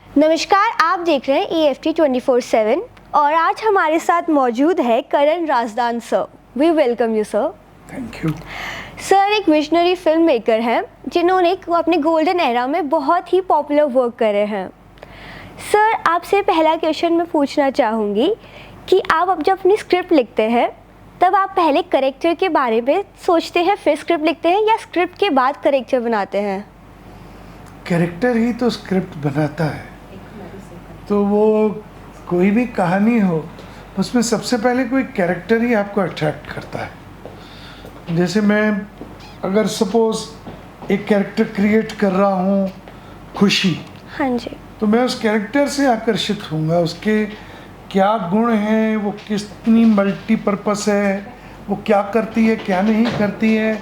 नमस्कार, आप देख रहे हैं EFT 24/7 और आज हमारे साथ मौजूद है Karan Razdan sir. We welcome you sir. Thank you. Sir एक विजनरी फिल्म मेकर हैं जिन्होंने अपने गोल्डन एरा में बहुत ही पॉपुलर वर्क करे हैं। सर आपसे पहला क्वेश्चन मैं पूछना चाहूँगी कि आप अब जब अपनी स्क्रिप्ट लिखते हैं तब आप पहले करेक्टर के बारे में सोचते हैं फिर स्क्रिप्ट लिखते हैं या स्क्रिप्ट के बाद करेक्टर बनाते हैं? कैरेक्टर ही तो स्क्रिप्ट बनाता है, तो वो कोई भी कहानी हो उसमें सबसे पहले कोई कैरेक्टर ही आपको अट्रैक्ट करता है। जैसे मैं अगर सपोज एक कैरेक्टर क्रिएट कर रहा हूँ खुशी, हाँ जी, तो मैं उस कैरेक्टर से आकर्षित होऊंगा। उसके क्या गुण हैं, वो कितनी मल्टीपर्पस है, वो क्या करती है क्या नहीं करती है,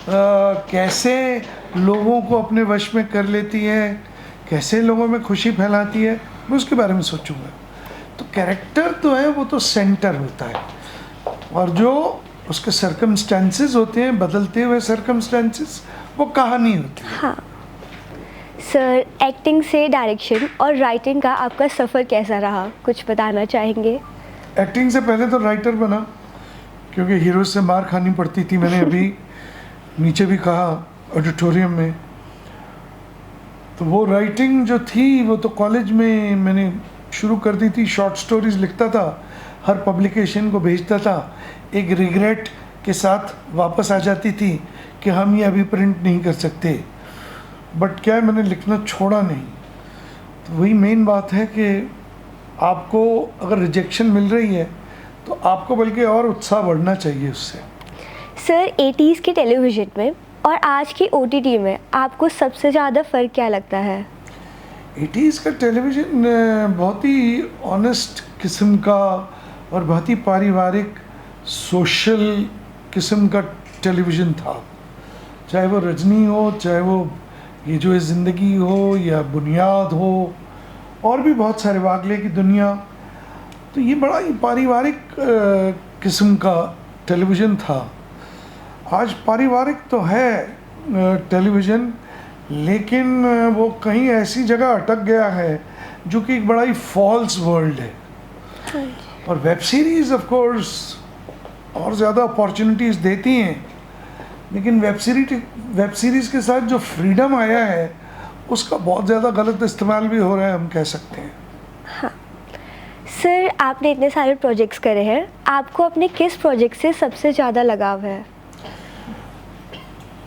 कैसे लोगों को अपने वश में कर लेती है, कैसे लोगों में खुशी फैलाती है, मैं उसके बारे में सोचूंगा। तो कैरेक्टर तो है, वो तो सेंटर होता है, और जो उसके सर्कमस्टेंसेस होते हैं, बदलते हुए सर्कमस्टेंसेस, वो कहानी होती है। हाँ सर, एक्टिंग से डायरेक्शन और राइटिंग का आपका सफ़र कैसा रहा, कुछ बताना चाहेंगे? एक्टिंग से पहले तो राइटर बना, क्योंकि हीरो से मार खानी पड़ती थी। मैंने अभी नीचे भी कहा ऑडिटोरियम में, तो वो राइटिंग जो थी वो तो कॉलेज में मैंने शुरू कर दी थी। शॉर्ट स्टोरीज लिखता था, हर पब्लिकेशन को भेजता था, एक रिग्रेट के साथ वापस आ जाती थी कि हम ये अभी प्रिंट नहीं कर सकते। बट क्या है, मैंने लिखना छोड़ा नहीं। तो वही मेन बात है कि आपको अगर रिजेक्शन मिल रही है तो आपको बल्कि और उत्साह बढ़ना चाहिए उससे। सर 80s के टेलीविज़न में और आज की OTT में आपको सबसे ज़्यादा फ़र्क क्या लगता है? 80s का टेलीविज़न बहुत ही ऑनेस्ट किस्म का और बहुत ही पारिवारिक सोशल किस्म का टेलीविज़न था। चाहे वो रजनी हो, चाहे वो ये जो है ज़िंदगी हो, या बुनियाद हो, और भी बहुत सारे, वागले की दुनिया। तो ये बड़ा ही पारिवारिक किस्म का टेलीविज़न था। आज पारिवारिक तो है टेलीविज़न, लेकिन वो कहीं ऐसी जगह अटक गया है जो कि एक बड़ा ही फॉल्स वर्ल्ड है। और वेब सीरीज़ ऑफ कोर्स और ज़्यादा अपॉर्चुनिटीज़ देती हैं, लेकिन वेब सीरीज़ के साथ जो फ्रीडम आया है उसका बहुत ज़्यादा गलत इस्तेमाल भी हो रहा है, हम कह सकते हैं। हाँ सर, आपने इतने सारे प्रोजेक्ट्स करे हैं, आपको अपने किस प्रोजेक्ट से सबसे ज़्यादा लगाव है?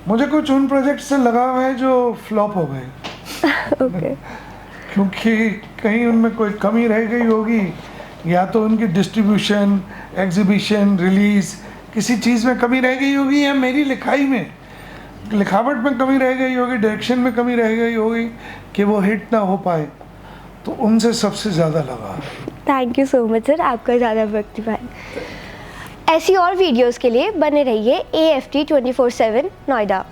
मुझे कुछ उन प्रोजेक्ट से लगाव है जो फ्लॉप हो गए। ओके। क्योंकि कहीं उनमें कोई कमी रह गई होगी, या तो उनकी डिस्ट्रीब्यूशन, एग्जीबिशन, रिलीज़, किसी चीज़ में कमी रह गई होगी, या मेरी लिखाई में, लिखावट में कमी रह गई होगी, डायरेक्शन में कमी रह गई होगी कि वो हिट ना हो पाए। तो उनसे सबसे ज़्यादा लगा। Thank you so much sir, आपका ज़्यादा वक्तव्य। ऐसी और वीडियोस के लिए बने रहिए AFT 24/7 नोएडा।